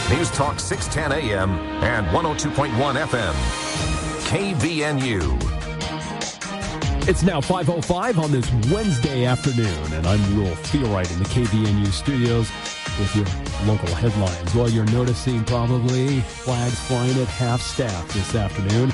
News Talk 610 AM and 102.1 FM. KVNU. It's now 5:05 on this Wednesday afternoon, and I'm Will Feelwright in the KVNU studios with your local headlines. Well, you're noticing probably flags flying at half-staff this afternoon.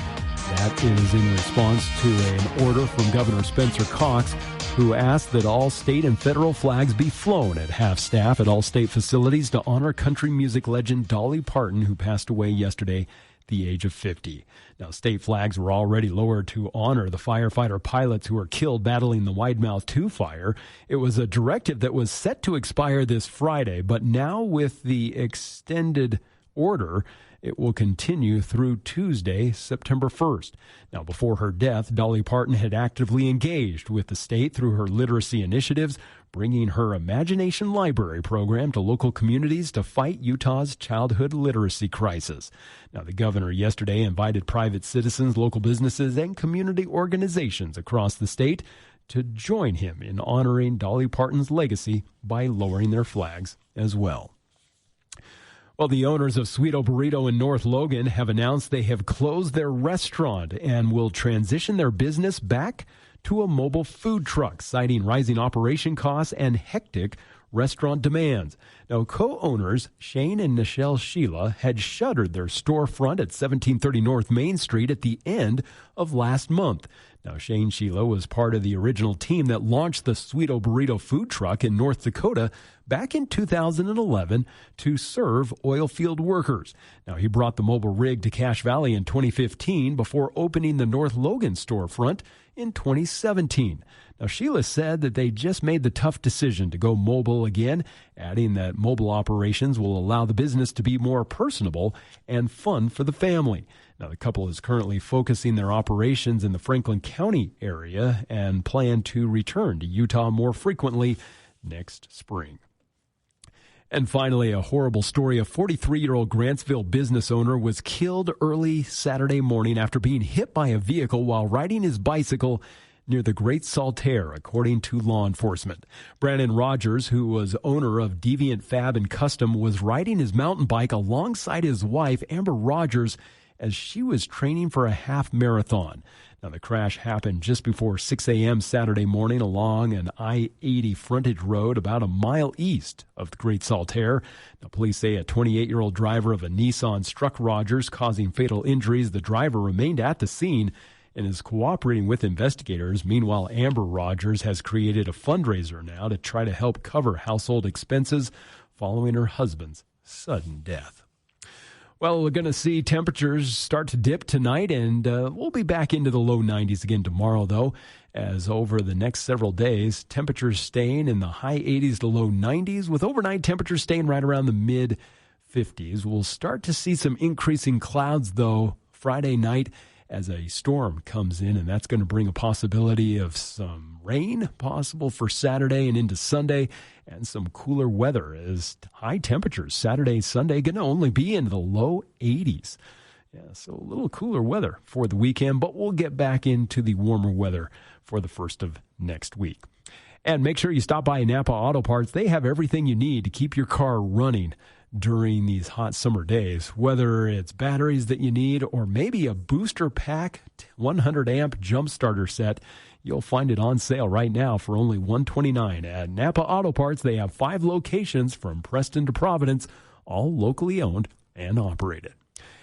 That is in response to an order from Governor Spencer Cox, who asked that all state and federal flags be flown at half-staff at all state facilities to honor country music legend Dolly Parton, who passed away yesterday at the age of 50. Now, state flags were already lowered to honor the firefighter pilots who were killed battling the Widemouth 2 fire. It was a directive that was set to expire this Friday, but now with the extended order, it will continue through Tuesday, September 1st. Now, before her death, Dolly Parton had actively engaged with the state through her literacy initiatives, bringing her Imagination Library program to local communities to fight Utah's childhood literacy crisis. Now, the governor yesterday invited private citizens, local businesses, and community organizations across the state to join him in honoring Dolly Parton's legacy by lowering their flags as well. Well, the owners of Sweeto Burrito in North Logan have announced they have closed their restaurant and will transition their business back to a mobile food truck, citing rising operation costs and hectic restaurant demands. Now, co-owners Shane and Nichelle Sheila had shuttered their storefront at 1730 North Main Street at the end of last month. Now, Shane Sheila was part of the original team that launched the Sweeto Burrito food truck in North Dakota back in 2011 to serve oil field workers. Now, he brought the mobile rig to Cache Valley in 2015 before opening the North Logan storefront in 2017. Now, Sheila said that they just made the tough decision to go mobile again, adding that mobile operations will allow the business to be more personable and fun for the family. Now, the couple is currently focusing their operations in the Franklin County area and plan to return to Utah more frequently next spring. And finally, a horrible story. A 43-year-old Grantsville business owner was killed early Saturday morning after being hit by a vehicle while riding his bicycle near the Great Saltaire, according to law enforcement. Brandon Rogers, who was owner of Deviant Fab and Custom, was riding his mountain bike alongside his wife, Amber Rogers, as she was training for a half marathon. Now, the crash happened just before 6 a.m. Saturday morning along an I-80 frontage road about a mile east of the Great Saltaire. Now, police say a 28-year-old driver of a Nissan struck Rogers, causing fatal injuries. The driver remained at the scene and is cooperating with investigators. Meanwhile, Amber Rogers has created a fundraiser now to try to help cover household expenses following her husband's sudden death. Well, we're going to see temperatures start to dip tonight, and we'll be back into the low 90s again tomorrow, though, as over the next several days, temperatures staying in the high 80s to low 90s, with overnight temperatures staying right around the mid-50s. We'll start to see some increasing clouds, though, Friday night as a storm comes in, and that's going to bring a possibility of some rain possible for Saturday and into Sunday, and some cooler weather as high temperatures Saturday, Sunday going to only be in the low 80s. Yeah, so a little cooler weather for the weekend, but we'll get back into the warmer weather for the first of next week. And make sure you stop by Napa Auto Parts. They have everything you need to keep your car running during these hot summer days, whether it's batteries that you need or maybe a booster pack 100 amp jump starter set. You'll find it on sale right now for only $129 at Napa Auto Parts. They have 5 locations from Preston to Providence, all locally owned and operated.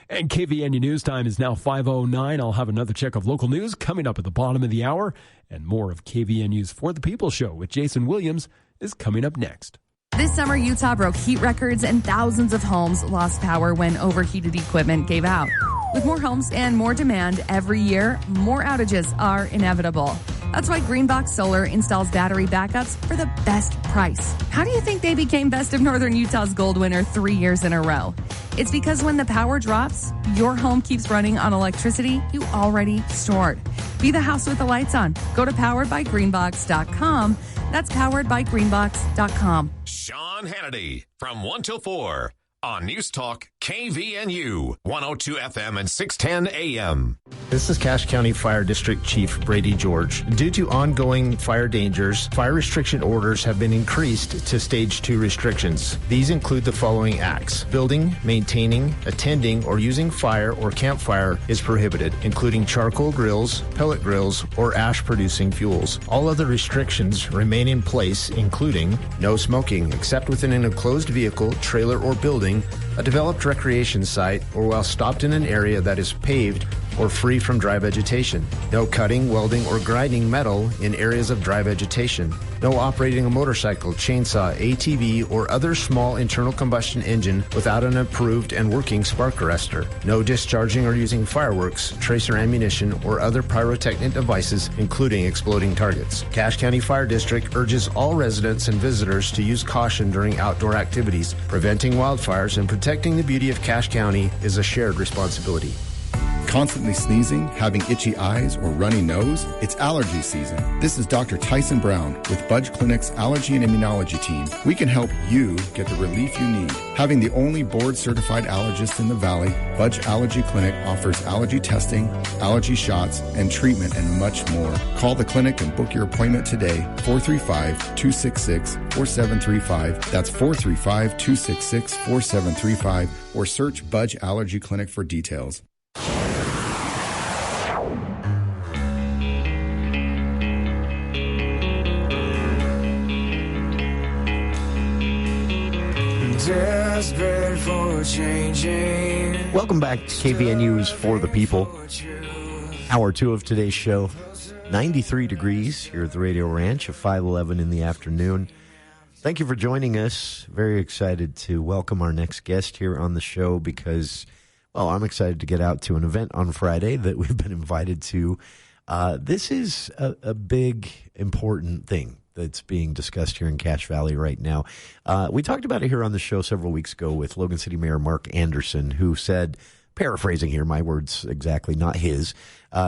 And KVNU News Time is now 5:09. I'll have another check of local news coming up at the bottom of the hour, and more of KVNU's For the People show with Jason Williams is coming up next. This summer, Utah broke heat records and thousands of homes lost power when overheated equipment gave out. With more homes and more demand every year, more outages are inevitable. That's why Greenbox Solar installs battery backups for the best price. How do you think they became Best of Northern Utah's gold winner 3 years in a row? It's because when the power drops, your home keeps running on electricity you already stored. Be the house with the lights on. Go to poweredbygreenbox.com. That's poweredbygreenbox.com. Sean Hannity from 1 till 4 on News Talk KVNU, 102 FM and 610 AM. This is Cache County Fire District Chief Brady George. Due to ongoing fire dangers, fire restriction orders have been increased to Stage 2 restrictions. These include the following acts. Building, maintaining, attending, or using fire or campfire is prohibited, including charcoal grills, pellet grills, or ash-producing fuels. All other restrictions remain in place, including no smoking except within an enclosed vehicle, trailer, or building, a developed recreation site, or while stopped in an area that is paved or free from dry vegetation. No cutting, welding, or grinding metal in areas of dry vegetation. No operating a motorcycle, chainsaw, ATV, or other small internal combustion engine without an approved and working spark arrestor. No discharging or using fireworks, tracer ammunition, or other pyrotechnic devices, including exploding targets. Cache County Fire District urges all residents and visitors to use caution during outdoor activities. Preventing wildfires and protecting the beauty of Cache County is a shared responsibility. Constantly sneezing, having itchy eyes, or runny nose? It's allergy season. This is Dr. Tyson Brown with Budge Clinic's Allergy and Immunology team. We can help you get the relief you need. Having the only board-certified allergist in the Valley, Budge Allergy Clinic offers allergy testing, allergy shots, and treatment, and much more. Call the clinic and book your appointment today, 435-266-4735. That's 435-266-4735, or search Budge Allergy Clinic for details. Desperate for changing. Welcome back to KVNU's For the People. Hour 2 of today's show. 93 degrees here at the Radio Ranch at 5:11 in the afternoon. Thank you for joining us. Very excited to welcome our next guest here on the show because, well, I'm excited to get out to an event on Friday that we've been invited to. This is a big, important thing that's being discussed here in Cache Valley right now. We talked about it here on the show several weeks ago with Logan City Mayor Mark Anderson, who said, paraphrasing here, my words exactly, not his,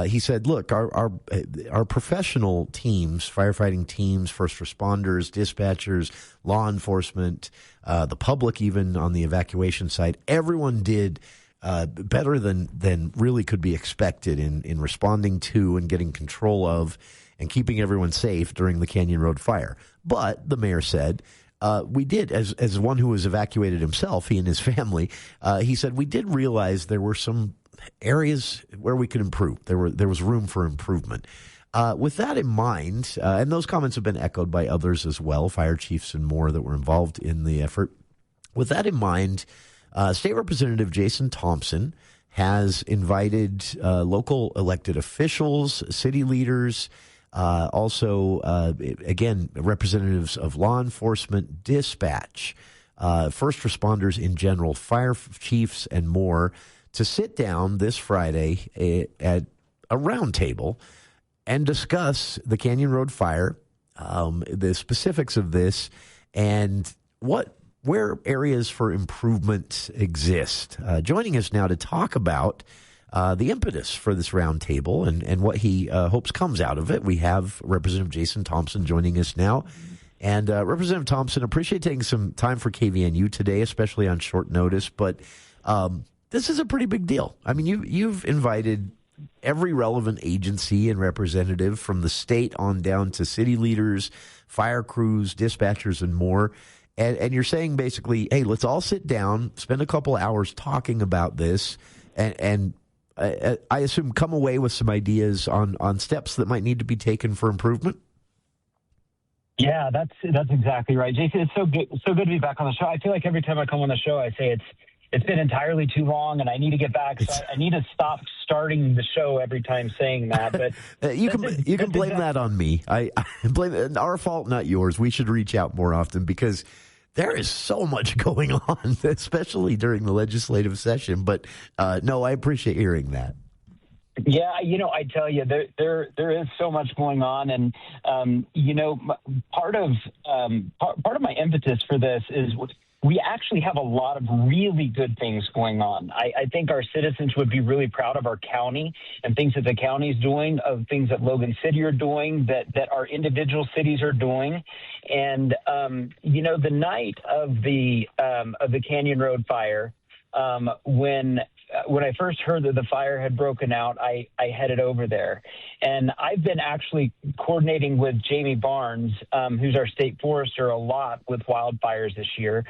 he said, look, our professional teams, firefighting teams, first responders, dispatchers, law enforcement, the public even on the evacuation side, everyone did better than really could be expected in responding to and getting control of and keeping everyone safe during the Canyon Road fire. But the mayor said, we did, as one who was evacuated himself, he and his family, he said, we did realize there were some areas where we could improve. There was room for improvement. With that in mind, and those comments have been echoed by others as well, fire chiefs and more that were involved in the effort. With that in mind, State Representative Jason Thompson has invited local elected officials, city leaders, also, again, representatives of law enforcement, dispatch, first responders in general, fire chiefs, and more to sit down this Friday at a roundtable and discuss the Canyon Road fire, the specifics of this, and where areas for improvement exist. Joining us now to talk about the impetus for this roundtable and what he hopes comes out of it. We have Representative Jason Thompson joining us now. And Representative Thompson, appreciate taking some time for KVNU today, especially on short notice. But this is a pretty big deal. I mean, you've invited every relevant agency and representative from the state on down to city leaders, fire crews, dispatchers, and more. And you're saying basically, hey, let's all sit down, spend a couple hours talking about this, and I assume come away with some ideas on steps that might need to be taken for improvement. Yeah, that's exactly right, Jason. It's so good to be back on the show. I feel like every time I come on the show, I say it's been entirely too long, and I need to get back. So I need to stop starting the show every time saying that. But you can blame that on me. I blame it. Our fault, not yours. We should reach out more often because there is so much going on, especially during the legislative session. But no, I appreciate hearing that. Yeah, I tell you, there is so much going on, and part of my impetus for this is we actually have a lot of really good things going on. I think our citizens would be really proud of our county and things that the county is doing, of things that Logan City are doing, that our individual cities are doing. And, the night of the Canyon Road fire, when I first heard that the fire had broken out, I headed over there. And I've been actually coordinating with Jamie Barnes, who's our state forester, a lot with wildfires this year,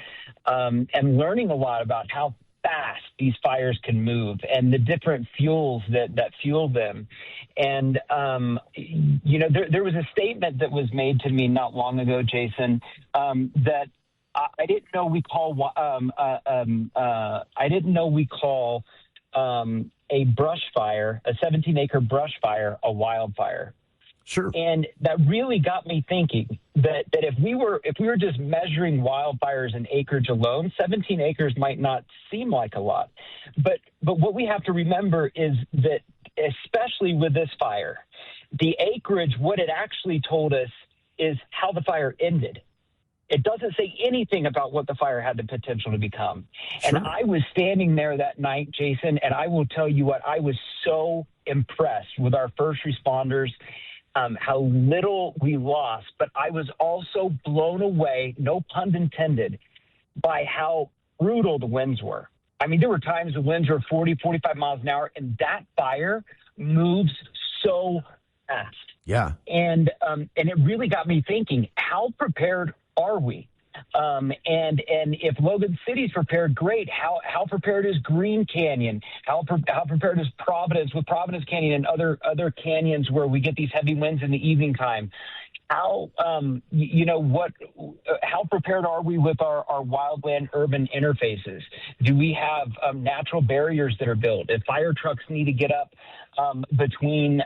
and learning a lot about how fast these fires can move and the different fuels that fuel them. And, there was a statement that was made to me not long ago, Jason, that I didn't know we call a brush fire, a 17-acre brush fire, a wildfire. Sure. And that really got me thinking that if we were just measuring wildfires in acreage alone, 17 acres might not seem like a lot. But what we have to remember is that, especially with this fire, the acreage, what it actually told us is how the fire ended. It doesn't say anything about what the fire had the potential to become. Sure. And I was standing there that night, Jason, and I will tell you what, I was so impressed with our first responders, how little we lost. But I was also blown away, no pun intended, by how brutal the winds were. I mean, there were times the winds were 40, 45 miles an hour, and that fire moves so fast. Yeah. And it really got me thinking, how prepared are we? And if Logan City's prepared, great. How prepared is Green Canyon? How prepared is Providence with Providence Canyon and other canyons where we get these heavy winds in the evening time? How prepared are we with our wildland urban interfaces? Do we have natural barriers that are built? If fire trucks need to get up between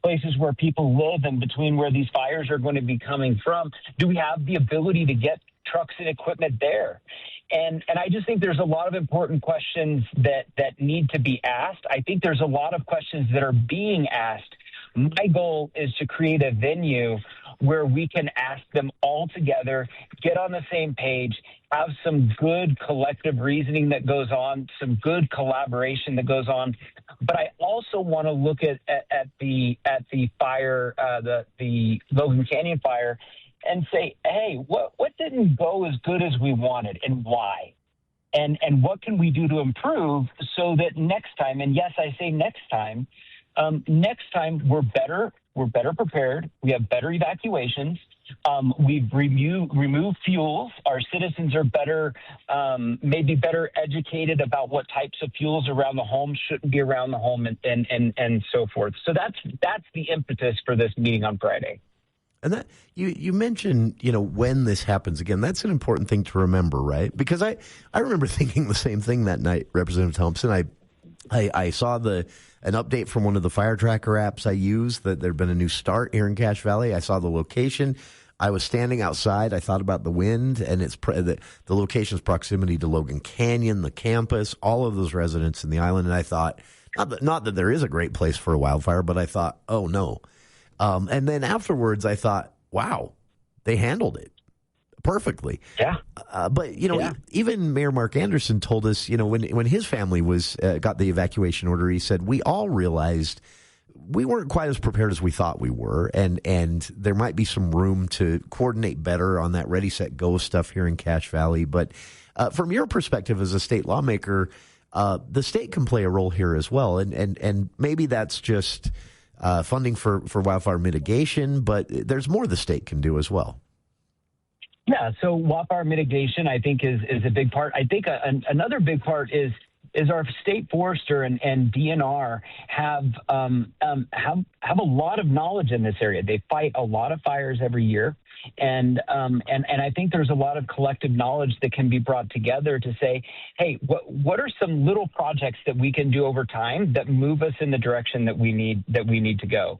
places where people live and between where these fires are going to be coming from, do we have the ability to get trucks and equipment there? And I just think there's a lot of important questions that need to be asked. I think there's a lot of questions that are being asked. My goal is to create a venue where we can ask them all together, get on the same page, have some good collective reasoning that goes on, some good collaboration that goes on. But I also want to look at the fire, the Logan Canyon fire, and say, hey, what didn't go as good as we wanted, and why? And what can we do to improve so that next time, and yes, I say next time we're better prepared, we have better evacuations, we've removed fuels, our citizens are better, maybe better educated about what types of fuels around the home shouldn't be around the home, and so forth. So that's the impetus for this meeting on Friday. And that you mentioned, when this happens again, that's an important thing to remember, right? Because I remember thinking the same thing that night, Representative Thompson. I saw an update from one of the fire tracker apps I use that there'd been a new start here in Cache Valley. I saw the location. I was standing outside. I thought about the wind and the location's proximity to Logan Canyon, the campus, all of those residents in the island. And I thought, not that there is a great place for a wildfire, but I thought, oh no. And then afterwards, I thought, wow, they handled it perfectly. Yeah. But even Mayor Mark Anderson told us, when his family got the evacuation order, he said we all realized we weren't quite as prepared as we thought we were, and there might be some room to coordinate better on that ready, set, go stuff here in Cache Valley. But from your perspective as a state lawmaker, the state can play a role here as well, and maybe that's just funding for wildfire mitigation, but there's more the state can do as well. Yeah, so wildfire mitigation, I think, is a big part. I think another big part is our state forester and DNR have a lot of knowledge in this area. They fight a lot of fires every year, and I think there's a lot of collective knowledge that can be brought together to say, hey, what are some little projects that we can do over time that move us in the direction that we need to go?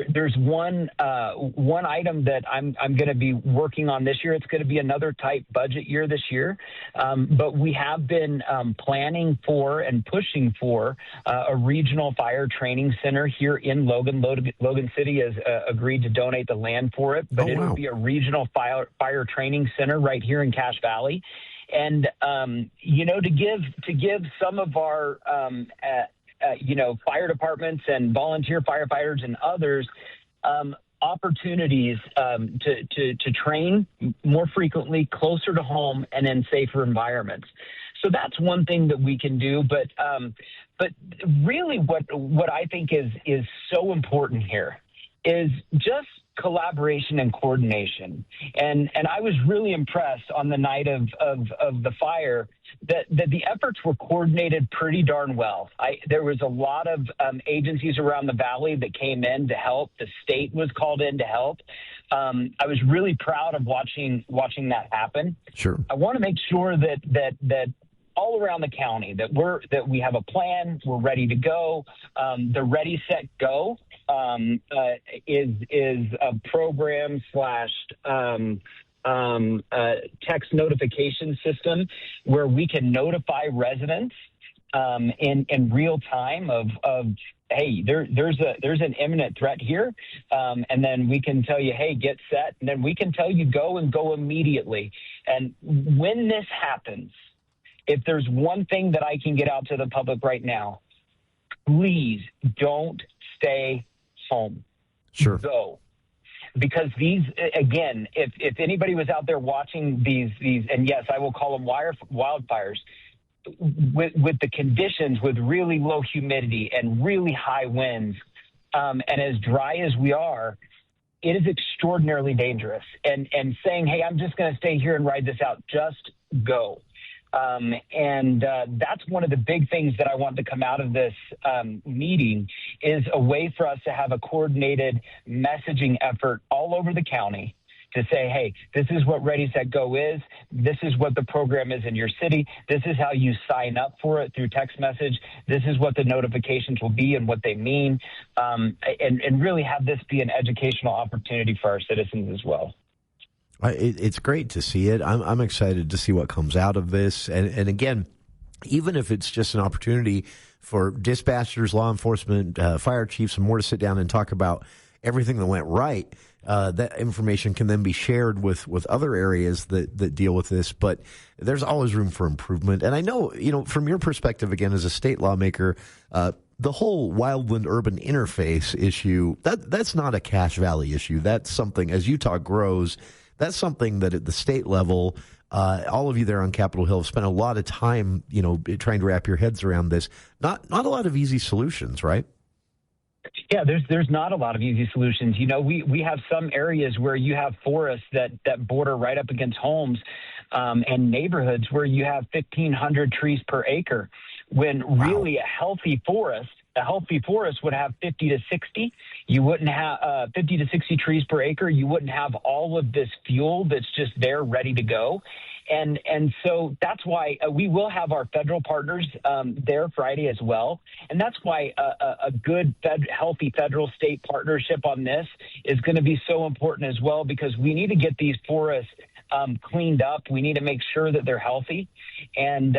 There's one item that I'm going to be working on this year. It's going to be another tight budget year this year, but we have been planning for and pushing for a regional fire training center here in Logan. Logan City has agreed to donate the land for it, but it'll be a regional fire training center right here in Cache Valley. And, to give some of our, fire departments and volunteer firefighters and others opportunities to train more frequently, closer to home, and in safer environments. So that's one thing that we can do. But really what I think is so important here is just collaboration and coordination. And I was really impressed on the night of the fire that the efforts were coordinated pretty darn well. There was a lot of agencies around the valley that came in to help. The state was called in to help. I was really proud of watching that happen. Sure. I want to make sure that all around the county that we have a plan, we're ready to go. The Ready, Set, Go is a program / text notification system where we can notify residents in real time of hey, there's an imminent threat here, and then we can tell you, hey, get set, and then we can tell you go immediately. And when this happens, if there's one thing that I can get out to the public right now, please don't stay home. Sure. Go. Because these, again, if anybody was out there watching these, and yes, I will call them wildfires, with the conditions, with really low humidity and really high winds, and as dry as we are, it is extraordinarily dangerous. And saying, hey, I'm just going to stay here and ride this out, just go. That's one of the big things that I want to come out of this meeting is a way for us to have a coordinated messaging effort all over the county to say, hey, this is what Ready, Set, Go is. This is what the program is in your city. This is how you sign up for it through text message. This is what the notifications will be and what they mean, and really have this be an educational opportunity for our citizens as well. It's great to see it. I'm excited to see what comes out of this. And again, even if it's just an opportunity for dispatchers, law enforcement, fire chiefs, and more to sit down and talk about everything that went right, that information can then be shared with other areas that deal with this. But there's always room for improvement. And I know, from your perspective, again, as a state lawmaker, the whole wildland-urban interface issue, that's not a Cache Valley issue. That's something, as Utah grows, that's something that at the state level, all of you there on Capitol Hill have spent a lot of time, trying to wrap your heads around this. Not a lot of easy solutions, right? Yeah, there's not a lot of easy solutions. We have some areas where you have forests that border right up against homes and neighborhoods where you have 1,500 trees per acre, when really a healthy forest would have 50 to 60. You wouldn't have 50 to 60 trees per acre. You wouldn't have all of this fuel that's just there ready to go. And so that's why we will have our federal partners there Friday as well. And that's why a good, healthy federal-state partnership on this is going to be so important as well, because we need to get these forests cleaned up. We need to make sure that they're healthy, and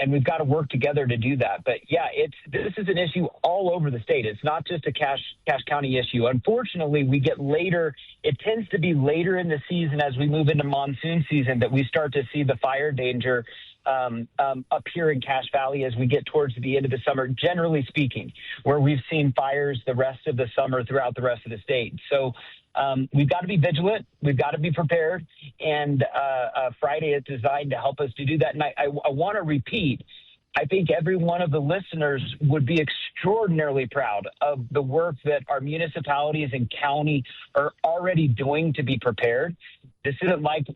we've got to work together to do that. But yeah, this is an issue all over the state. It's not just a Cache County issue. Unfortunately, we get later. It tends to be later in the season as we move into monsoon season that we start to see the fire danger up here in Cache Valley as we get towards the end of the summer, generally speaking, where we've seen fires the rest of the summer throughout the rest of the state. So we've got to be vigilant. We've got to be prepared. And Friday is designed to help us to do that. And I want to repeat, I think every one of the listeners would be extraordinarily proud of the work that our municipalities and county are already doing to be prepared. This isn't like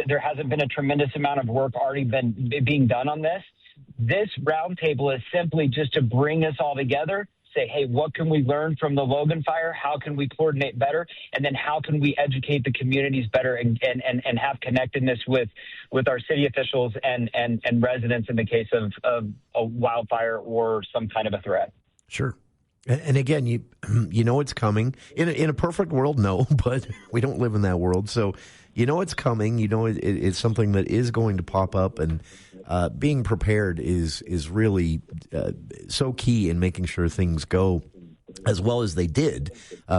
there hasn't been a tremendous amount of work already being done on this. This roundtable is simply just to bring us all together, say, hey, what can we learn from the Logan fire? How can we coordinate better? And then how can we educate the communities better and have connectedness with our city officials and residents in the case of a wildfire or some kind of a threat? Sure. And again, you know it's coming. In a perfect world, no, but we don't live in that world. So it's coming. It's something that is going to pop up, and being prepared is really so key in making sure things go as well as they did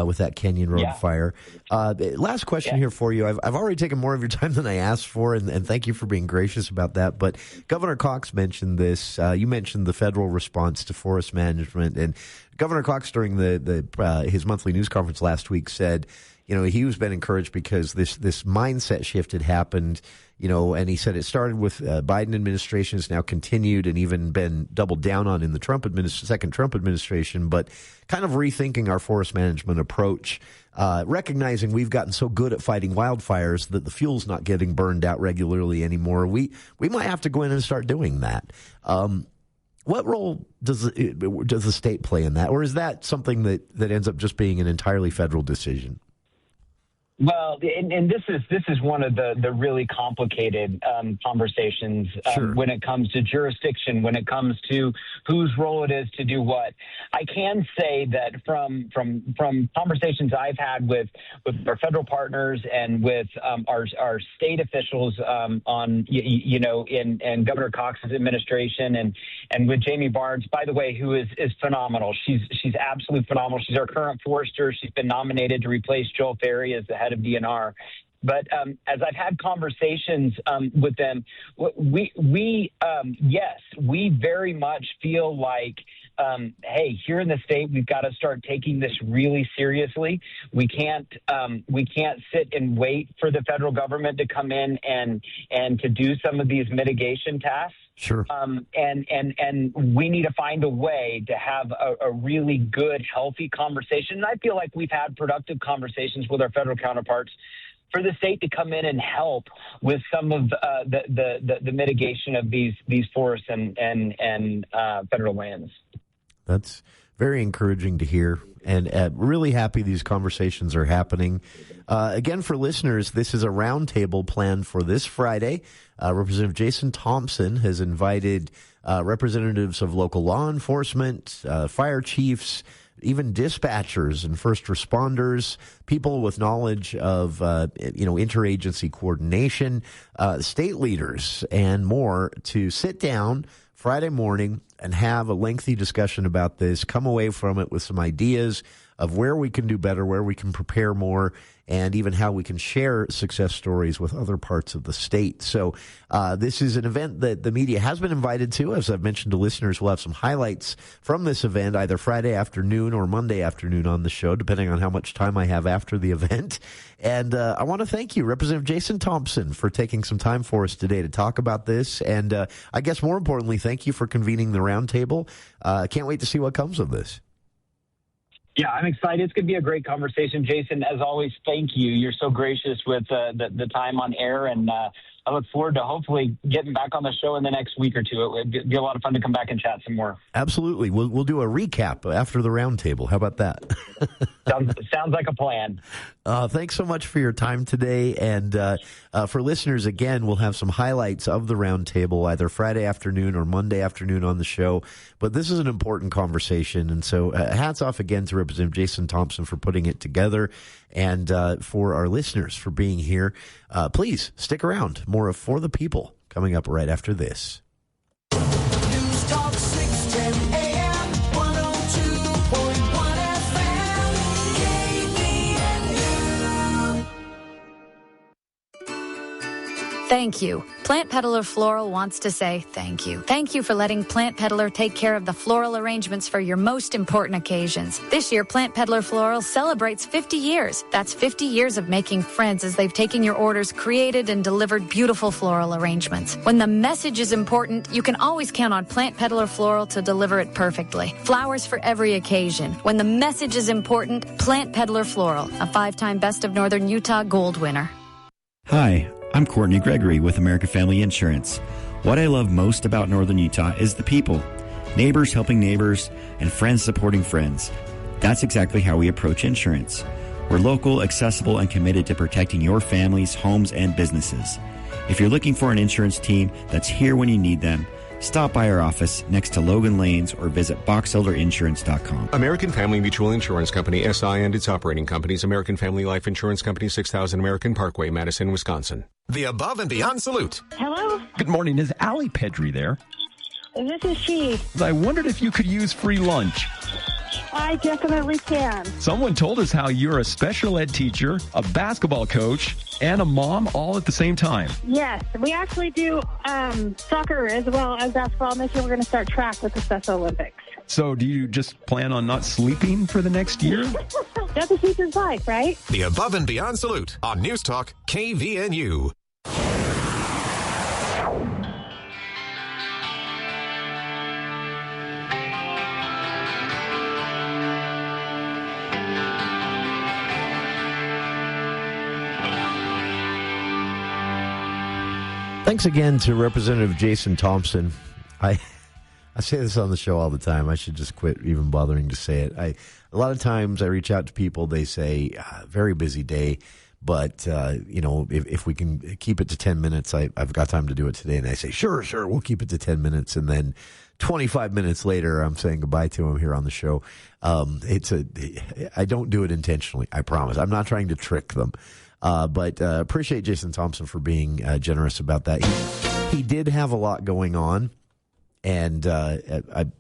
with that Canyon Road fire. Last question here for you. I've already taken more of your time than I asked for, and thank you for being gracious about that. But Governor Cox mentioned this. You mentioned the federal response to forest management, and Governor Cox during his monthly news conference last week said, He's been encouraged because this mindset shift had happened, and he said it started with Biden administration, has now continued and even been doubled down on in the second Trump administration, but kind of rethinking our forest management approach, recognizing we've gotten so good at fighting wildfires that the fuel's not getting burned out regularly anymore. We might have to go in and start doing that. What role does the state play in that, or is that something that ends up just being an entirely federal decision? Well, and this is one of the really complicated conversations when it comes to jurisdiction, when it comes to whose role it is to do what. I can say that from conversations I've had with our federal partners and with our state officials in Governor Cox's administration and with Jamie Barnes, by the way, who is phenomenal. She's absolutely phenomenal. She's our current forester. She's been nominated to replace Joel Ferry as the head of DNR. But as I've had conversations with them, we very much feel like, hey, here in the state, we've got to start taking this really seriously. We can't sit and wait for the federal government to come in and to do some of these mitigation tasks. Sure. And we need to find a way to have a really good, healthy conversation. And I feel like we've had productive conversations with our federal counterparts for the state to come in and help with some of the mitigation of these forests and federal lands. That's very encouraging to hear, and really happy these conversations are happening. Again, for listeners, this is a roundtable planned for this Friday. Representative Jason Thompson has invited representatives of local law enforcement, fire chiefs, even dispatchers and first responders, people with knowledge of interagency coordination, state leaders, and more to sit down Friday morning and have a lengthy discussion about this, come away from it with some ideas of where we can do better, where we can prepare more, and even how we can share success stories with other parts of the state. So this is an event that the media has been invited to. As I've mentioned to listeners, we'll have some highlights from this event either Friday afternoon or Monday afternoon on the show, depending on how much time I have after the event. And I want to thank you, Representative Jason Thompson, for taking some time for us today to talk about this. And I guess more importantly, thank you for convening the roundtable. Can't wait to see what comes of this. Yeah, I'm excited. It's going to be a great conversation. Jason, as always, thank you. You're so gracious with the time on air, and I look forward to hopefully getting back on the show in the next week or two. It would be a lot of fun to come back and chat some more. Absolutely. We'll do a recap after the roundtable. How about that? Sounds like a plan. Thanks so much for your time today. And for listeners, again, we'll have some highlights of the roundtable either Friday afternoon or Monday afternoon on the show. But this is an important conversation. And so hats off again to Representative Jason Thompson for putting it together, and for our listeners for being here. Please stick around. More of For the People coming up right after this. News Talk 610 AM 102.1 FM KVNU. Thank you. Plant Peddler Floral wants to say thank you. Thank you for letting Plant Peddler take care of the floral arrangements for your most important occasions. This year, Plant Peddler Floral celebrates 50 years. That's 50 years of making friends as they've taken your orders, created and delivered beautiful floral arrangements. When the message is important, you can always count on Plant Peddler Floral to deliver it perfectly. Flowers for every occasion. When the message is important, Plant Peddler Floral, a 5-time Best of Northern Utah Gold winner. Hi, I'm Courtney Gregory with American Family Insurance. What I love most about Northern Utah is the people. Neighbors helping neighbors and friends supporting friends. That's exactly how we approach insurance. We're local, accessible, and committed to protecting your families, homes, and businesses. If you're looking for an insurance team that's here when you need them, stop by our office next to Logan Lanes or visit boxelderinsurance.com. American Family Mutual Insurance Company, SI, and its operating companies, American Family Life Insurance Company, 6000 American Parkway, Madison, Wisconsin. The Above and Beyond Salute. Hello? Good morning. Is Allie Pedry there? This is she. I wondered if you could use free lunch. I definitely can. Someone told us how you're a special ed teacher, a basketball coach, and a mom all at the same time. Yes, we actually do soccer as well as basketball. And this year we're going to start track with the Special Olympics. So do you just plan on not sleeping for the next year? That's a teacher's life, right? The Above and Beyond Salute on News Talk KVNU. Thanks again to Representative Jason Thompson. I say this on the show all the time. I should just quit even bothering to say it. A lot of times I reach out to people. They say, very busy day, but, if we can keep it to 10 minutes, I've got time to do it today. And I say, sure, we'll keep it to 10 minutes. And then 25 minutes later, I'm saying goodbye to him here on the show. I don't do it intentionally. I promise. I'm not trying to trick them. But appreciate Jason Thompson for being generous about that. He did have a lot going on, and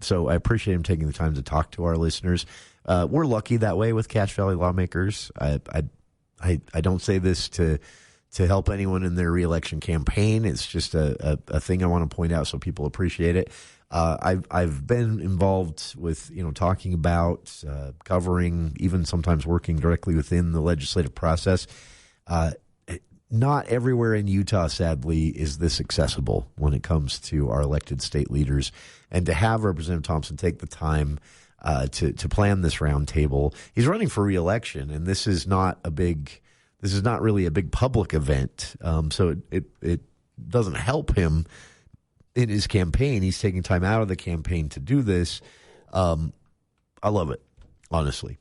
so I appreciate him taking the time to talk to our listeners. We're lucky that way with Cache Valley lawmakers. I don't say this to help anyone in their reelection campaign. It's just a thing I want to point out so people appreciate it. I've been involved with talking about, covering, even sometimes working directly within the legislative process. Not everywhere in Utah, sadly, is this accessible when it comes to our elected state leaders. And to have Representative Thompson take the time to plan this roundtable, he's running for re-election, and this is not really a big public event. So it doesn't help him in his campaign. He's taking time out of the campaign to do this. I love it, honestly.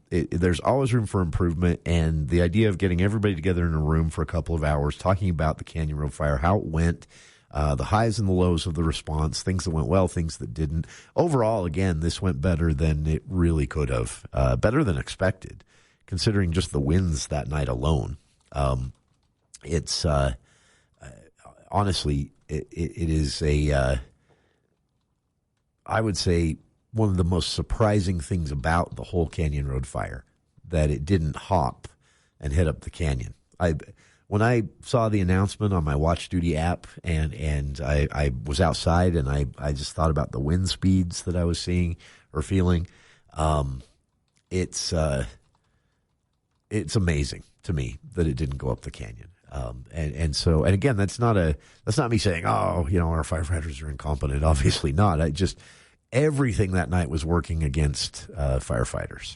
There's always room for improvement, and the idea of getting everybody together in a room for a couple of hours, talking about the Canyon Road fire, how it went, the highs and the lows of the response, things that went well, things that didn't. Overall, again, this went better than it really could have, better than expected, considering just the winds that night alone. It's honestly, it is I would say, one of the most surprising things about the whole Canyon Road fire, that it didn't hop and head up the canyon. When I saw the announcement on my Watch Duty app and I was outside and I just thought about the wind speeds that I was seeing or feeling, it's amazing to me that it didn't go up the canyon. And again, that's not me saying, our firefighters are incompetent. Obviously not. Everything that night was working against firefighters,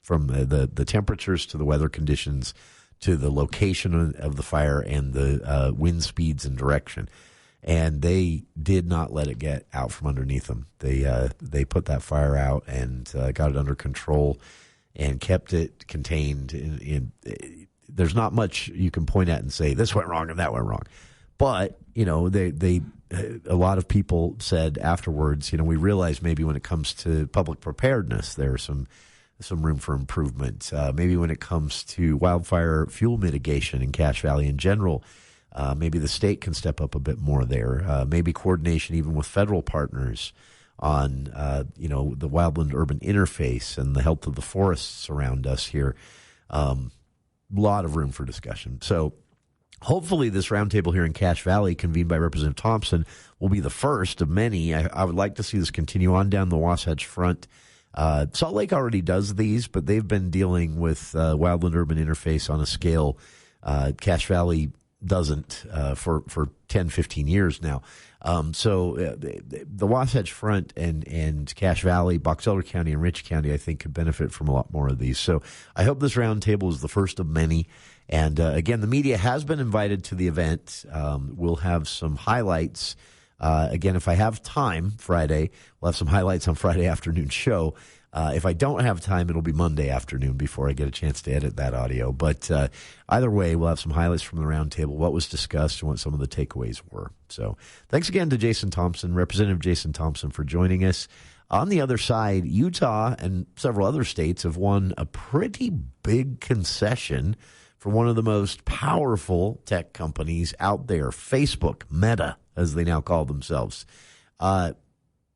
from the temperatures to the weather conditions to the location of the fire and the wind speeds and direction. And they did not let it get out from underneath them. They put that fire out and got it under control and kept it contained. There's not much you can point at and say this went wrong and that went wrong. But, a lot of people said afterwards, we realize maybe when it comes to public preparedness, there's some room for improvement. Maybe when it comes to wildfire fuel mitigation in Cache Valley in general, maybe the state can step up a bit more there. Maybe coordination even with federal partners on, the wildland-urban interface and the health of the forests around us here. Lot of room for discussion. So hopefully this roundtable here in Cache Valley, convened by Representative Thompson, will be the first of many. I would like to see this continue on down the Wasatch Front. Salt Lake already does these, but they've been dealing with wildland-urban interface on a scale Cache Valley doesn't for 10, 15 years now. So the Wasatch Front and Cache Valley, Box Elder County, and Rich County, I think, could benefit from a lot more of these. So I hope this roundtable is the first of many. And again, the media has been invited to the event. We'll have some highlights. Again, if I have time Friday, we'll have some highlights on Friday afternoon show. If I don't have time, it'll be Monday afternoon before I get a chance to edit that audio. But either way, we'll have some highlights from the roundtable, what was discussed, and what some of the takeaways were. So thanks again to Jason Thompson, Representative Jason Thompson, for joining us. On the other side, Utah and several other states have won a pretty big concession for one of the most powerful tech companies out there, Facebook, Meta, as they now call themselves.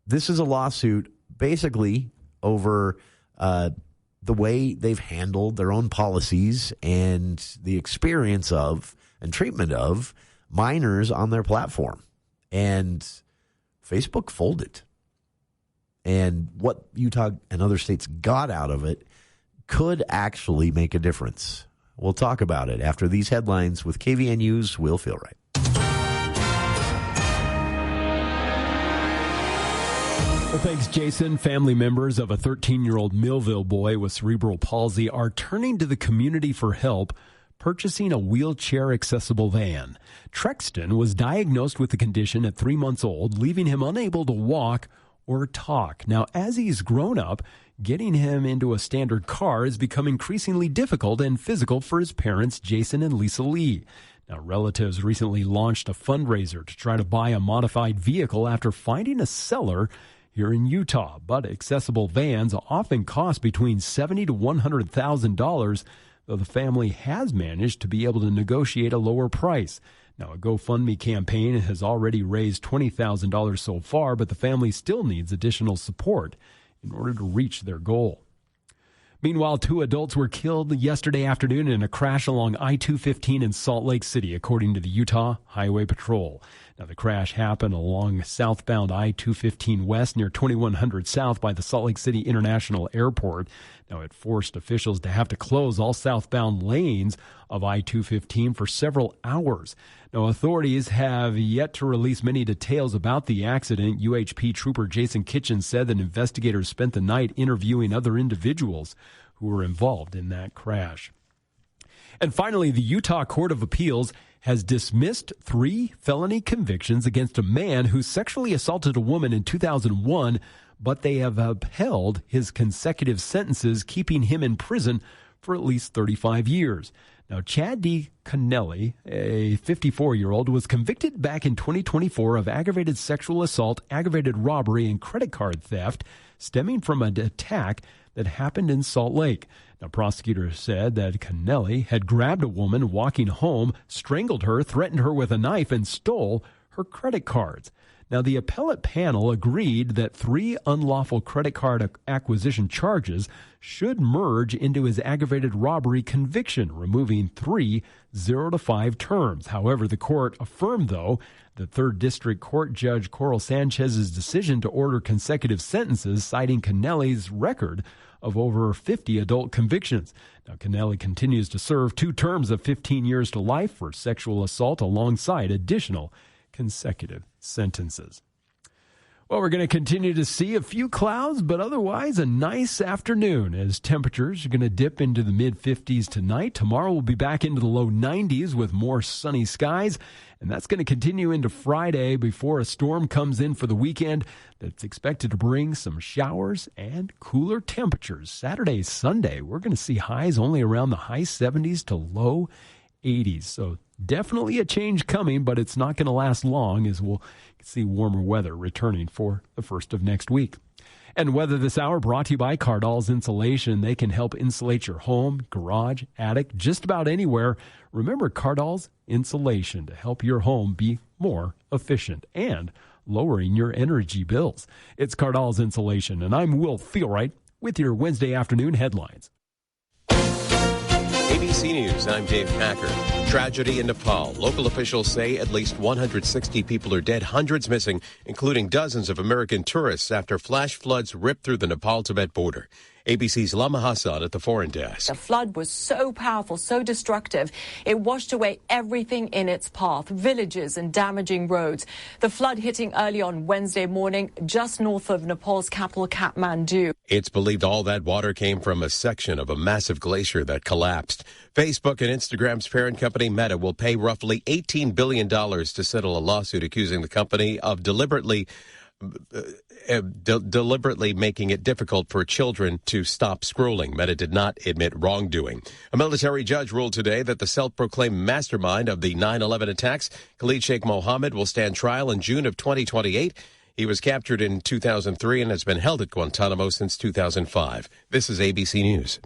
This is a lawsuit basically over the way they've handled their own policies and the experience of and treatment of minors on their platform. And Facebook folded. And what Utah and other states got out of it could actually make a difference. We'll talk about it after these headlines with KVNU's Will Feel Right. Well, thanks, Jason. Family members of a 13-year-old Millville boy with cerebral palsy are turning to the community for help purchasing a wheelchair-accessible van. Trexton was diagnosed with the condition at 3 months old, leaving him unable to walk or talk. Now, as he's grown up, getting him into a standard car has become increasingly difficult and physical for his parents, Jason and Lisa Lee. Now, relatives recently launched a fundraiser to try to buy a modified vehicle after finding a seller here in Utah. But accessible vans often cost between $70,000 to $100,000, though the family has managed to be able to negotiate a lower price. Now, a GoFundMe campaign has already raised $20,000 so far, but the family still needs additional support in order to reach their goal. Meanwhile, 2 adults were killed yesterday afternoon in a crash along I-215 in Salt Lake City, according to the Utah Highway Patrol. Now, the crash happened along southbound I-215 West near 2100 South by the Salt Lake City International Airport. Now, it forced officials to have to close all southbound lanes of I-215 for several hours. Now, authorities have yet to release many details about the accident. UHP Trooper Jason Kitchen said that investigators spent the night interviewing other individuals who were involved in that crash. And finally, the Utah Court of Appeals has dismissed 3 felony convictions against a man who sexually assaulted a woman in 2001, but they have upheld his consecutive sentences, keeping him in prison for at least 35 years. Now, Chad D. Connelly, a 54-year-old, was convicted back in 2024 of aggravated sexual assault, aggravated robbery, and credit card theft stemming from an attack that happened in Salt Lake. Now, prosecutors said that Connelly had grabbed a woman walking home, strangled her, threatened her with a knife, and stole her credit cards. Now, the appellate panel agreed that 3 unlawful credit card acquisition charges should merge into his aggravated robbery conviction, removing 3 0-to-5 terms. However, the court affirmed, though, the 3rd District Court Judge Coral Sanchez's decision to order consecutive sentences, citing Connelly's record of over 50 adult convictions. Now, Connelly continues to serve 2 terms of 15 years to life for sexual assault alongside additional consecutive sentences. Well, we're going to continue to see a few clouds, but otherwise a nice afternoon as temperatures are going to dip into the mid-50s tonight. Tomorrow we'll be back into the low 90s with more sunny skies, and that's going to continue into Friday before a storm comes in for the weekend that's expected to bring some showers and cooler temperatures. Saturday, Sunday, we're going to see highs only around the high 70s to low 80s. So definitely a change coming, but it's not going to last long as we'll see warmer weather returning for the first of next week. And weather this hour brought to you by Cardall's Insulation. They can help insulate your home, garage, attic, just about anywhere. Remember Cardall's Insulation to help your home be more efficient and lowering your energy bills. It's Cardall's Insulation, and I'm Will Feelright with your Wednesday afternoon headlines. ABC News, I'm Dave Packer. Tragedy in Nepal. Local officials say at least 160 people are dead, hundreds missing, including dozens of American tourists after flash floods ripped through the Nepal-Tibet border. ABC's Lama Hassan at the foreign desk. The flood was so powerful, so destructive, it washed away everything in its path, villages and damaging roads. The flood hitting early on Wednesday morning just north of Nepal's capital, Kathmandu. It's believed all that water came from a section of a massive glacier that collapsed. Facebook and Instagram's parent company Meta will pay roughly $18 billion to settle a lawsuit accusing the company of deliberately making it difficult for children to stop scrolling. Meta did not admit wrongdoing. A military judge ruled today that the self-proclaimed mastermind of the 9/11 attacks, Khalid Sheikh Mohammed, will stand trial in June of 2028. He was captured in 2003 and has been held at Guantanamo since 2005. This is ABC News.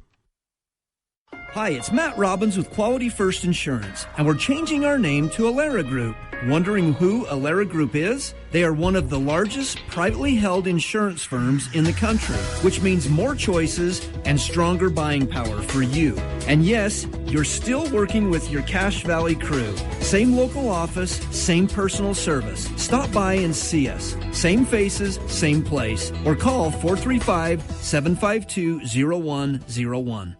Hi, it's Matt Robbins with Quality First Insurance, and we're changing our name to Alera Group. Wondering who Alera Group is? They are one of the largest privately held insurance firms in the country, which means more choices and stronger buying power for you. And yes, you're still working with your Cache Valley crew. Same local office, same personal service. Stop by and see us. Same faces, same place. Or call 435-752-0101.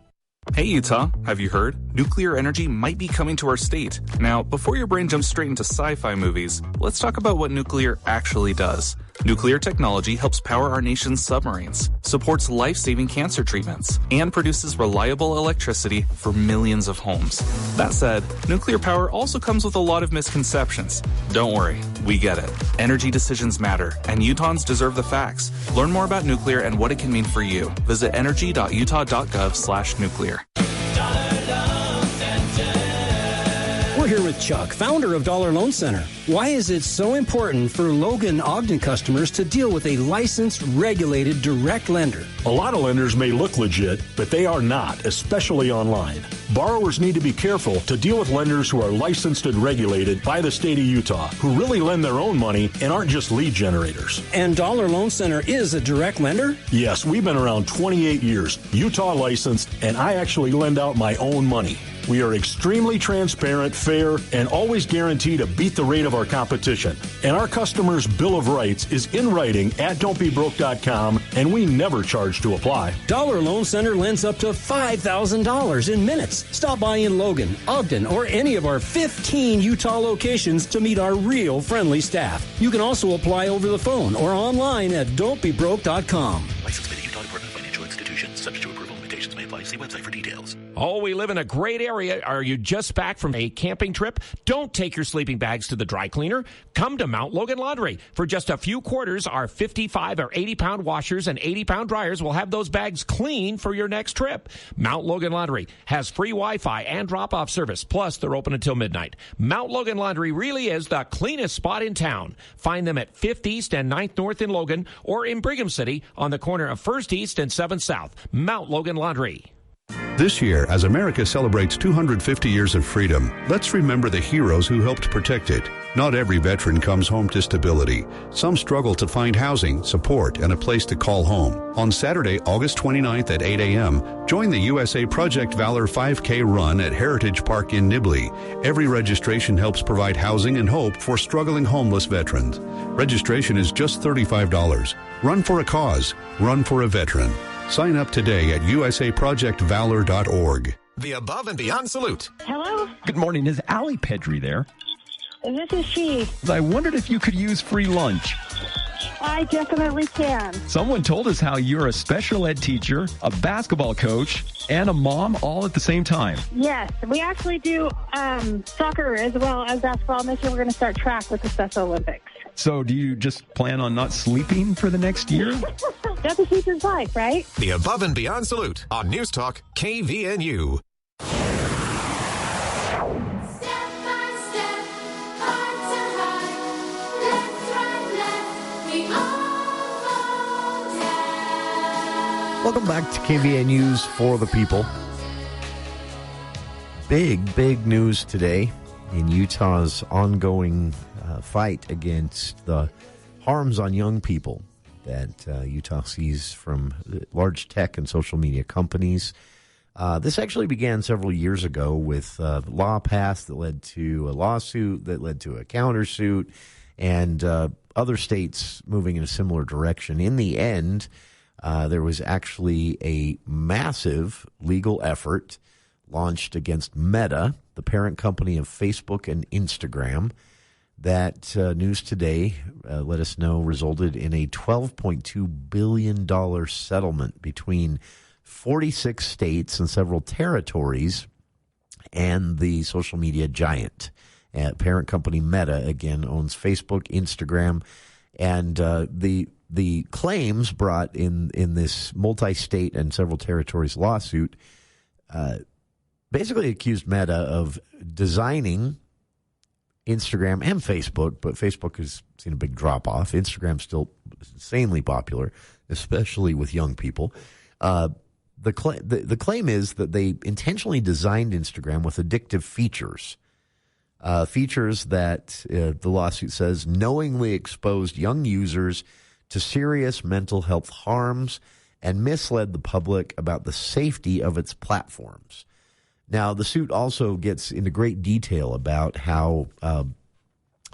Hey Utah, have you heard? Nuclear energy might be coming to our state. Now, before your brain jumps straight into sci-fi movies, let's talk about what nuclear actually does. Nuclear technology helps power our nation's submarines, supports life-saving cancer treatments, and produces reliable electricity for millions of homes. That said, nuclear power also comes with a lot of misconceptions. Don't worry, we get it. Energy decisions matter, and Utahns deserve the facts. Learn more about nuclear and what it can mean for you. Visit energy.utah.gov/nuclear. We're here with Chuck, founder of Dollar Loan Center. Why is it so important for Logan Ogden customers to deal with a licensed, regulated, direct lender? A lot of lenders may look legit, but they are not, especially online. Borrowers need to be careful to deal with lenders who are licensed and regulated by the state of Utah, who really lend their own money and aren't just lead generators. And Dollar Loan Center is a direct lender? Yes, we've been around 28 years, Utah licensed, and I actually lend out my own money. We are extremely transparent, fair, and always guarantee to beat the rate of our competition. And our customers' Bill of Rights is in writing at don'tbebroke.com, and we never charge to apply. Dollar Loan Center lends up to $5,000 in minutes. Stop by in Logan, Ogden, or any of our 15 Utah locations to meet our real friendly staff. You can also apply over the phone or online at don'tbebroke.com. License by the Utah Department of Financial Institutions. Subject to approval. Limitations may apply. See website for details. Oh, we live in a great area. Are you just back from a camping trip? Don't take your sleeping bags to the dry cleaner. Come to Mount Logan Laundry. For just a few quarters, our 55 or 80-pound washers and 80-pound dryers will have those bags clean for your next trip. Mount Logan Laundry has free Wi-Fi and drop-off service, plus they're open until midnight. Mount Logan Laundry really is the cleanest spot in town. Find them at 5th East and 9th North in Logan or in Brigham City on the corner of 1st East and 7th South. Mount Logan Laundry. This year, as America celebrates 250 years of freedom, let's remember the heroes who helped protect it. Not every veteran comes home to stability. Some struggle to find housing, support, and a place to call home. On Saturday, August 29th at 8 a.m., join the USA Project Valor 5K run at Heritage Park in Nibley. Every registration helps provide housing and hope for struggling homeless veterans. Registration is just $35. Run for a cause. Run for a veteran. Sign up today at usaprojectvalor.org. The Above and Beyond Salute. Hello? Good morning. Is Allie Pedri there? This is she. I wondered if you could use free lunch. I definitely can. Someone told us how you're a special ed teacher, a basketball coach, and a mom all at the same time. Yes, we actually do soccer as well as basketball. This year we're going to start track with the Special Olympics. So do you just plan on not sleeping for the next year? That's a teacher's life, right? The Above and Beyond Salute on News Talk KVNU. Welcome back to KVNU's For the People. Big news today in Utah's ongoing fight against the harms on young people that Utah sees from large tech and social media companies. This actually began several years ago with law passed that led to a lawsuit that led to a countersuit and other states moving in a similar direction. In the end, there was actually a massive legal effort launched against Meta, the parent company of Facebook and Instagram, that News Today let us know resulted in a $12.2 billion settlement between 46 states and several territories and the social media giant. Parent company Meta, again, owns Facebook, Instagram, and the claims brought in this multi-state and several territories lawsuit basically accused Meta of designing Instagram and Facebook, but Facebook has seen a big drop-off. Instagram's still insanely popular, especially with young people. the claim is that they intentionally designed Instagram with addictive features. Features that the lawsuit says knowingly exposed young users to serious mental health harms and misled the public about the safety of its platforms. Now, the suit also gets into great detail about how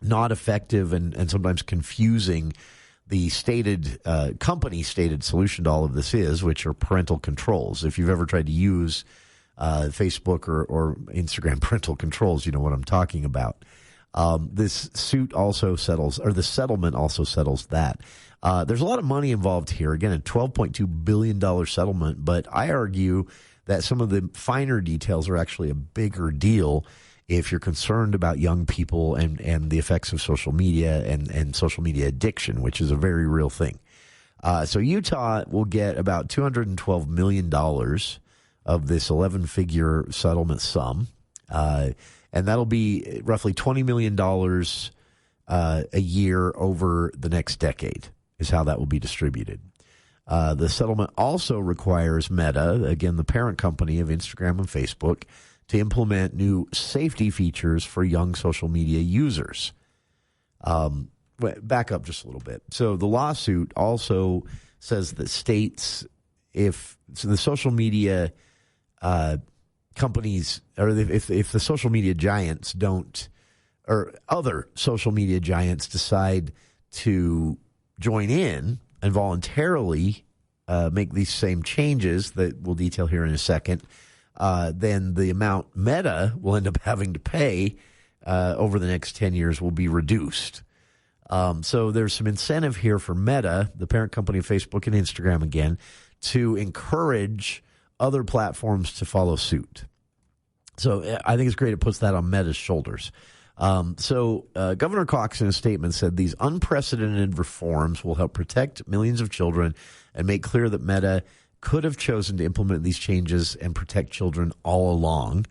not effective and sometimes confusing the stated company-stated solution to all of this is, which are parental controls. If you've ever tried to use Facebook or Instagram parental controls, you know what I'm talking about. This suit also settles, or the settlement also settles that. There's a lot of money involved here. Again, a $12.2 billion settlement, but I argue that some of the finer details are actually a bigger deal if you're concerned about young people and the effects of social media and social media addiction, which is a very real thing. So Utah will get about $212 million of this 11-figure settlement sum. And that'll be roughly $20 million a year over the next decade is how that will be distributed. The settlement also requires Meta, again, the parent company of Instagram and Facebook, to implement new safety features for young social media users. Back up just a little bit. So the lawsuit also says that states, if the social media companies, or if the social media giants don't, or other social media giants decide to join in and voluntarily make these same changes that we'll detail here in a second, then the amount Meta will end up having to pay over the next 10 years will be reduced. So there's some incentive here for Meta, the parent company of Facebook and Instagram again, to encourage other platforms to follow suit. So I think it's great it puts that on Meta's shoulders. Governor Cox in a statement said these unprecedented reforms will help protect millions of children and make clear that Meta could have chosen to implement these changes and protect children all along.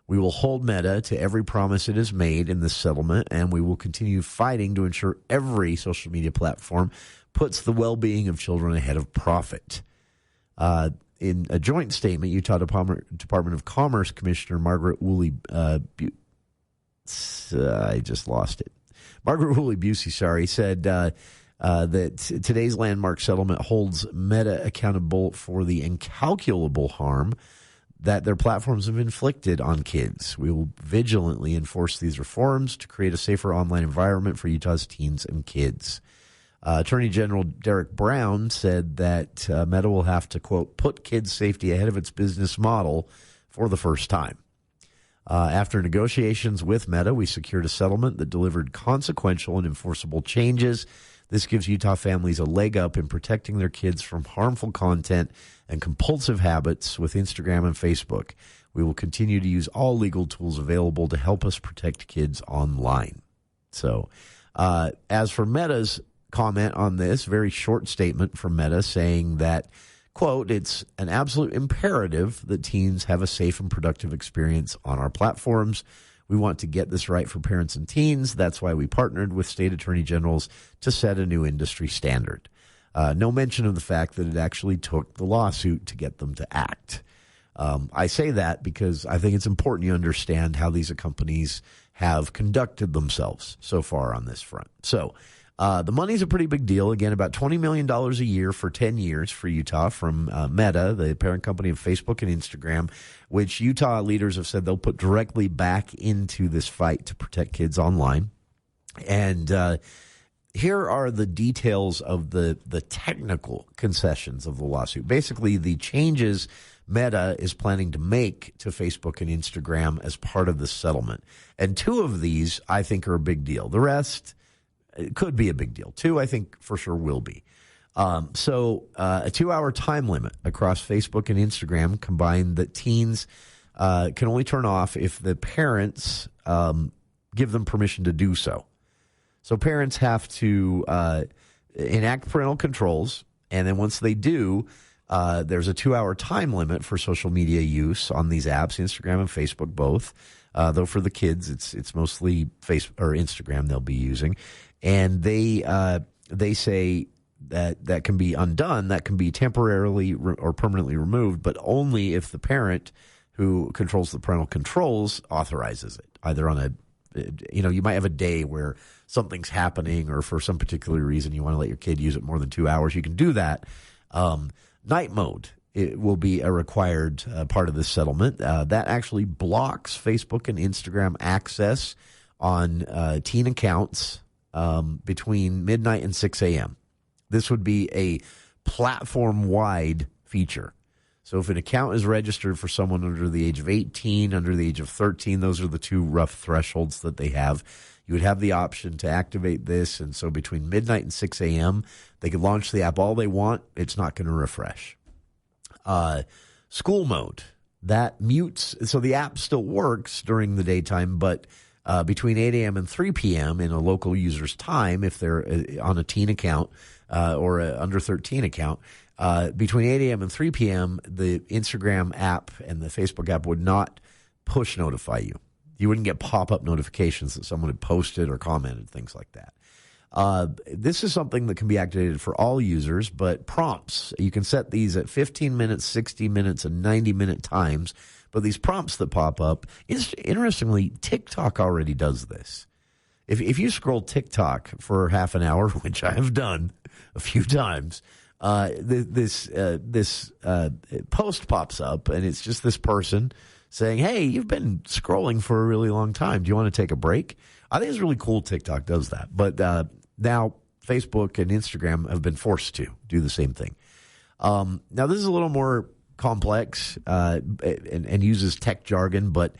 We will hold Meta to every promise it has made in this settlement, and we will continue fighting to ensure every social media platform puts the well-being of children ahead of profit. In a joint statement, Utah Department of Commerce Commissioner Margaret Woolley Margaret Woolley Busey, said that today's landmark settlement holds Meta accountable for the incalculable harm that their platforms have inflicted on kids. We will vigilantly enforce these reforms to create a safer online environment for Utah's teens and kids. Attorney General Derek Brown said that Meta will have to, quote, put kids' safety ahead of its business model for the first time. After negotiations with Meta, we secured a settlement that delivered consequential and enforceable changes. This gives Utah families a leg up in protecting their kids from harmful content and compulsive habits with Instagram and Facebook. We will continue to use all legal tools available to help us protect kids online. So, as for Meta's comment on this, very short statement from Meta saying that, quote, it's an absolute imperative that teens have a safe and productive experience on our platforms. We want to get this right for parents and teens. That's why we partnered with state attorney generals to set a new industry standard. No mention of the fact that it actually took the lawsuit to get them to act. I say that because I think it's important you understand how these companies have conducted themselves so far on this front. So, the money's a pretty big deal. Again, about $20 million a year for 10 years for Utah from Meta, the parent company of Facebook and Instagram, which Utah leaders have said they'll put directly back into this fight to protect kids online. And here are the details of the technical concessions of the lawsuit. Basically, the changes Meta is planning to make to Facebook and Instagram as part of the settlement. And two of these, I think, are a big deal. The rest, it could be a big deal. Two, I think, for sure will be. A 2-hour time limit across Facebook and Instagram combined that teens can only turn off if the parents give them permission to do so. So parents have to enact parental controls, and then once they do, there's a 2-hour time limit for social media use on these apps, Instagram and Facebook both. Though for the kids, it's mostly Facebook or Instagram they'll be using. And they say that can be undone, that can be temporarily or permanently removed, but only if the parent who controls the parental controls authorizes it, either on a, you might have a day where something's happening or for some particular reason you want to let your kid use it more than 2 hours. You can do that. Night mode, it will be a required part of this settlement. That actually blocks Facebook and Instagram access on teen accounts between midnight and 6 a.m. This would be a platform-wide feature. So if an account is registered for someone under the age of 18, under the age of 13, those are the two rough thresholds that they have. You would have the option to activate this, and so between midnight and 6 a.m., they can launch the app all they want. It's not going to refresh. School mode, that mutes. So the app still works during the daytime, but between 8 a.m. and 3 p.m. in a local user's time, if they're on a teen account or an under 13 account, between 8 a.m. and 3 p.m., the Instagram app and the Facebook app would not push notify you. You wouldn't get pop-up notifications that someone had posted or commented, things like that. This is something that can be activated for all users, but prompts, you can set these at 15 minutes, 60 minutes, and 90-minute times. But these prompts that pop up, interestingly, TikTok already does this. If you scroll TikTok for half an hour, which I have done a few times, this post pops up, and it's just this person saying, hey, you've been scrolling for a really long time. Do you want to take a break? I think it's really cool TikTok does that. But now Facebook and Instagram have been forced to do the same thing. Now, this is a little more complex and uses tech jargon, but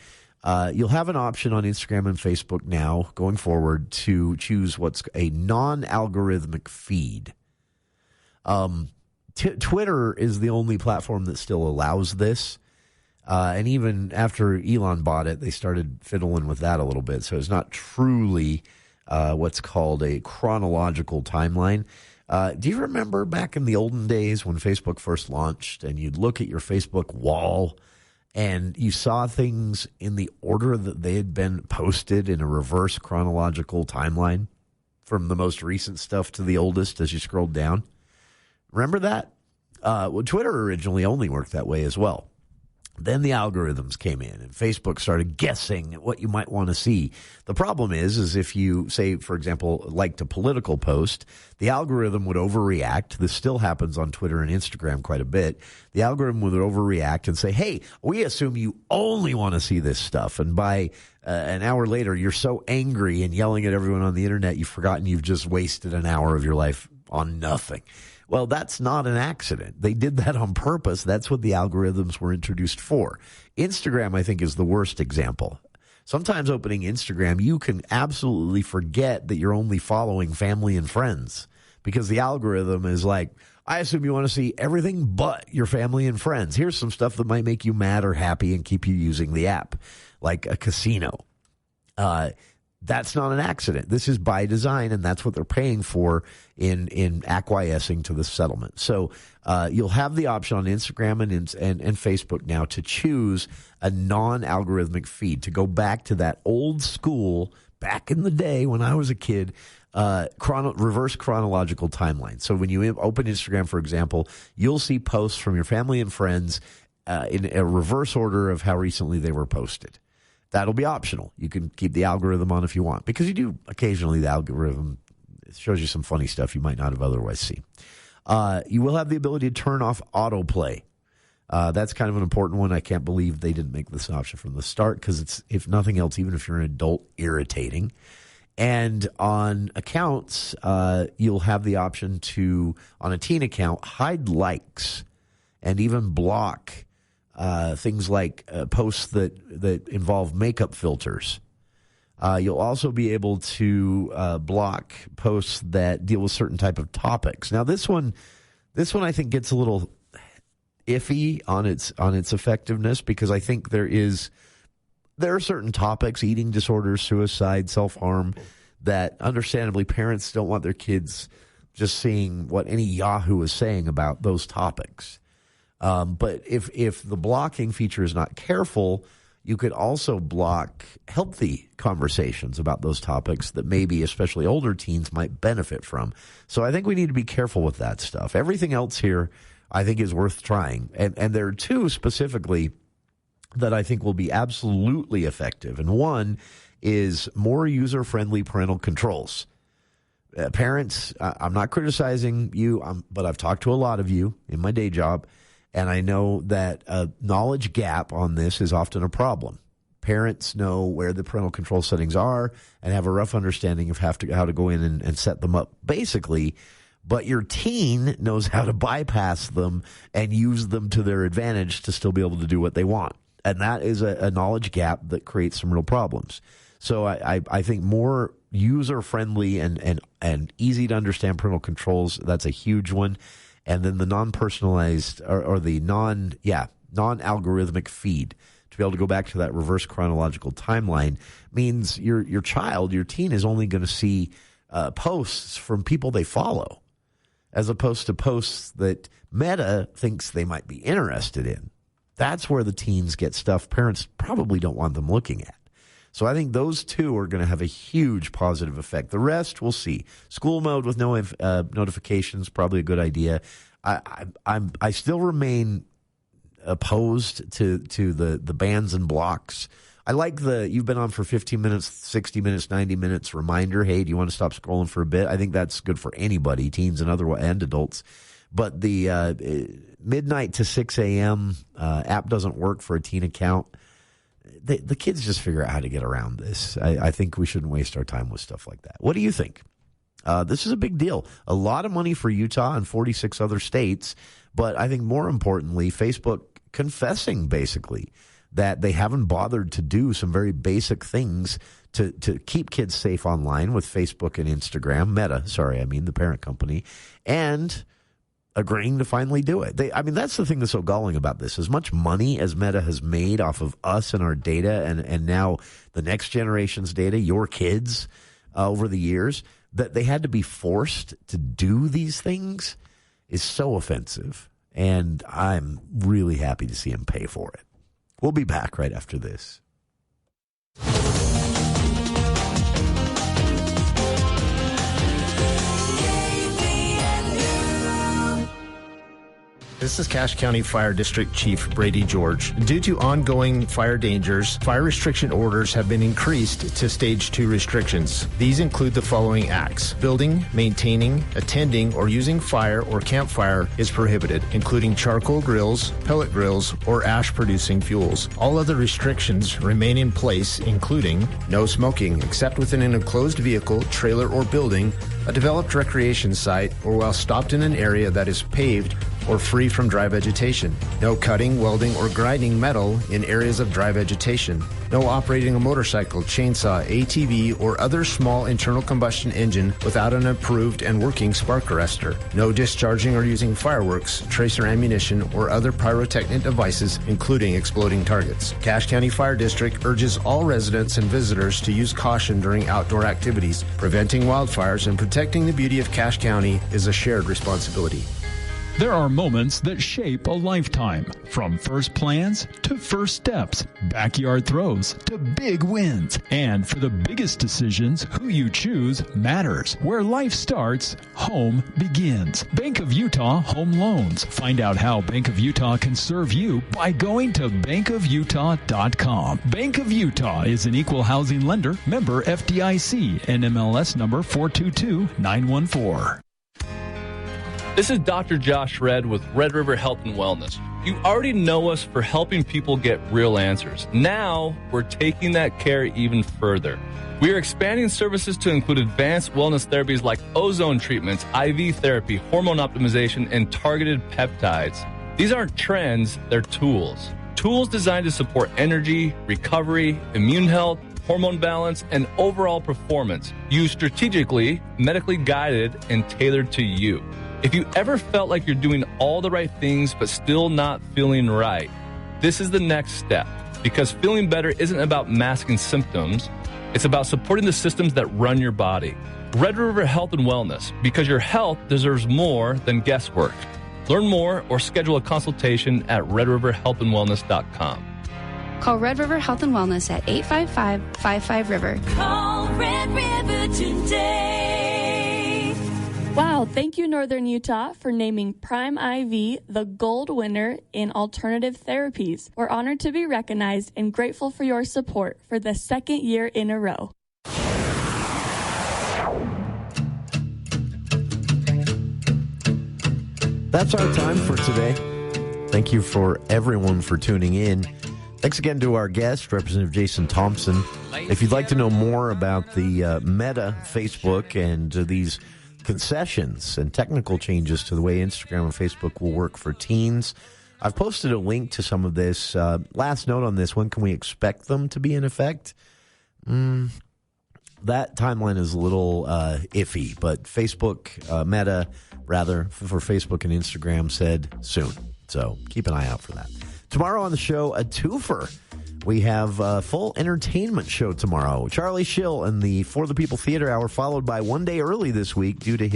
you'll have an option on Instagram and Facebook now going forward to choose what's a non-algorithmic feed. Twitter is the only platform that still allows this. And even after Elon bought it, they started fiddling with that a little bit. So it's not truly what's called a chronological timeline. Do you remember back in the olden days when Facebook first launched and you'd look at your Facebook wall and you saw things in the order that they had been posted in a reverse chronological timeline from the most recent stuff to the oldest as you scrolled down? Remember that? Well, Twitter originally only worked that way as well. Then the algorithms came in and Facebook started guessing what you might want to see. The problem is if you say, for example, liked a political post, the algorithm would overreact. This still happens on Twitter and Instagram quite a bit. The algorithm would overreact and say, hey, we assume you only want to see this stuff. And by an hour later, you're so angry and yelling at everyone on the internet, you've forgotten you've just wasted an hour of your life on nothing. Well, that's not an accident. They did that on purpose. That's what the algorithms were introduced for. Instagram, I think, is the worst example. Sometimes opening Instagram, you can absolutely forget that you're only following family and friends because the algorithm is like, I assume you want to see everything but your family and friends. Here's some stuff that might make you mad or happy and keep you using the app, like a casino. That's not an accident. This is by design, and that's what they're paying for in acquiescing to the settlement. So you'll have the option on Instagram and Facebook now to choose a non-algorithmic feed, to go back to that old school, back in the day when I was a kid, reverse chronological timeline. So when you open Instagram, for example, you'll see posts from your family and friends in a reverse order of how recently they were posted. That'll be optional. You can keep the algorithm on if you want, because you do occasionally, the algorithm shows you some funny stuff you might not have otherwise seen. You will have the ability to turn off autoplay. That's kind of an important one. I can't believe they didn't make this option from the start because it's, if nothing else, even if you're an adult, irritating. And on accounts, you'll have the option to, on a teen account, hide likes and even block things like posts that involve makeup filters. You'll also be able to block posts that deal with certain type of topics. Now, this one I think gets a little iffy on its effectiveness, because I think there are certain topics, eating disorders, suicide, self-harm, that understandably parents don't want their kids just seeing what any Yahoo is saying about those topics. But if the blocking feature is not careful, you could also block healthy conversations about those topics that maybe especially older teens might benefit from. So I think we need to be careful with that stuff. Everything else here I think is worth trying. And there are two specifically that I think will be absolutely effective. And one is more user-friendly parental controls. Parents, I'm not criticizing you, but I've talked to a lot of you in my day job, and I know that a knowledge gap on this is often a problem. Parents know where the parental control settings are and have a rough understanding of how to go in and set them up, basically. But your teen knows how to bypass them and use them to their advantage to still be able to do what they want. And that is a knowledge gap that creates some real problems. So I think more user-friendly and easy to understand parental controls, that's a huge one. And then the non-personalized or the non-algorithmic feed, to be able to go back to that reverse chronological timeline, means your child, your teen, is only going to see posts from people they follow, as opposed to posts that Meta thinks they might be interested in. That's where the teens get stuff parents probably don't want them looking at. So I think those two are going to have a huge positive effect. The rest, we'll see. School mode with no notifications, probably a good idea. I still remain opposed to the bans and blocks. I like you've been on for 15 minutes, 60 minutes, 90 minutes reminder. Hey, do you want to stop scrolling for a bit? I think that's good for anybody, teens and adults. But the midnight to 6 a.m. App doesn't work for a teen account. The kids just figure out how to get around this. I think we shouldn't waste our time with stuff like that. What do you think? This is a big deal. A lot of money for Utah and 46 other states. But I think more importantly, Facebook confessing basically that they haven't bothered to do some very basic things to keep kids safe online with Facebook and Instagram. Meta, the parent company. And agreeing to finally do it. That's the thing that's so galling about this. As much money as Meta has made off of us and our data and now the next generation's data, your kids, over the years, that they had to be forced to do these things is so offensive. And I'm really happy to see them pay for it. We'll be back right after this. This is Cache County Fire District Chief Brady George. Due to ongoing fire dangers, fire restriction orders have been increased to Stage 2 restrictions. These include the following acts. Building, maintaining, attending, or using fire or campfire is prohibited, including charcoal grills, pellet grills, or ash-producing fuels. All other restrictions remain in place, including no smoking except within an enclosed vehicle, trailer, or building, a developed recreation site, or while stopped in an area that is paved or free from dry vegetation. No cutting, welding, or grinding metal in areas of dry vegetation. No operating a motorcycle, chainsaw, ATV, or other small internal combustion engine without an approved and working spark arrestor. No discharging or using fireworks, tracer ammunition, or other pyrotechnic devices, including exploding targets. Cache County Fire District urges all residents and visitors to use caution during outdoor activities. Preventing wildfires and protecting the beauty of Cache County is a shared responsibility. There are moments that shape a lifetime, from first plans to first steps, backyard throws to big wins. And for the biggest decisions, who you choose matters. Where life starts, home begins. Bank of Utah Home Loans. Find out how Bank of Utah can serve you by going to bankofutah.com. Bank of Utah is an equal housing lender, member FDIC, NMLS number 422914. This is Dr. Josh Red with Red River Health and Wellness. You already know us for helping people get real answers. Now, we're taking that care even further. We are expanding services to include advanced wellness therapies like ozone treatments, IV therapy, hormone optimization, and targeted peptides. These aren't trends, they're tools. Tools designed to support energy, recovery, immune health, hormone balance, and overall performance. Used strategically, medically guided, and tailored to you. If you ever felt like you're doing all the right things but still not feeling right, this is the next step. Because feeling better isn't about masking symptoms, it's about supporting the systems that run your body. Red River Health and Wellness, because your health deserves more than guesswork. Learn more or schedule a consultation at redriverhealthandwellness.com. Call Red River Health and Wellness at 855-55-RIVER. Call Red River today. Wow, thank you, Northern Utah, for naming Prime IV the gold winner in alternative therapies. We're honored to be recognized and grateful for your support for the second year in a row. That's our time for today. Thank you for everyone for tuning in. Thanks again to our guest, Representative Jason Thompson. If you'd like to know more about the Meta Facebook and these concessions and technical changes to the way Instagram and Facebook will work for teens, I've posted a link to some of this. Last note on this, when can we expect them to be in effect? That timeline is a little iffy, but Facebook, Meta, rather, for Facebook and Instagram said soon. So keep an eye out for that. Tomorrow on the show, a twofer. We have a full entertainment show tomorrow. Charlie Schill and the For the People Theater Hour, followed by one day early this week due to his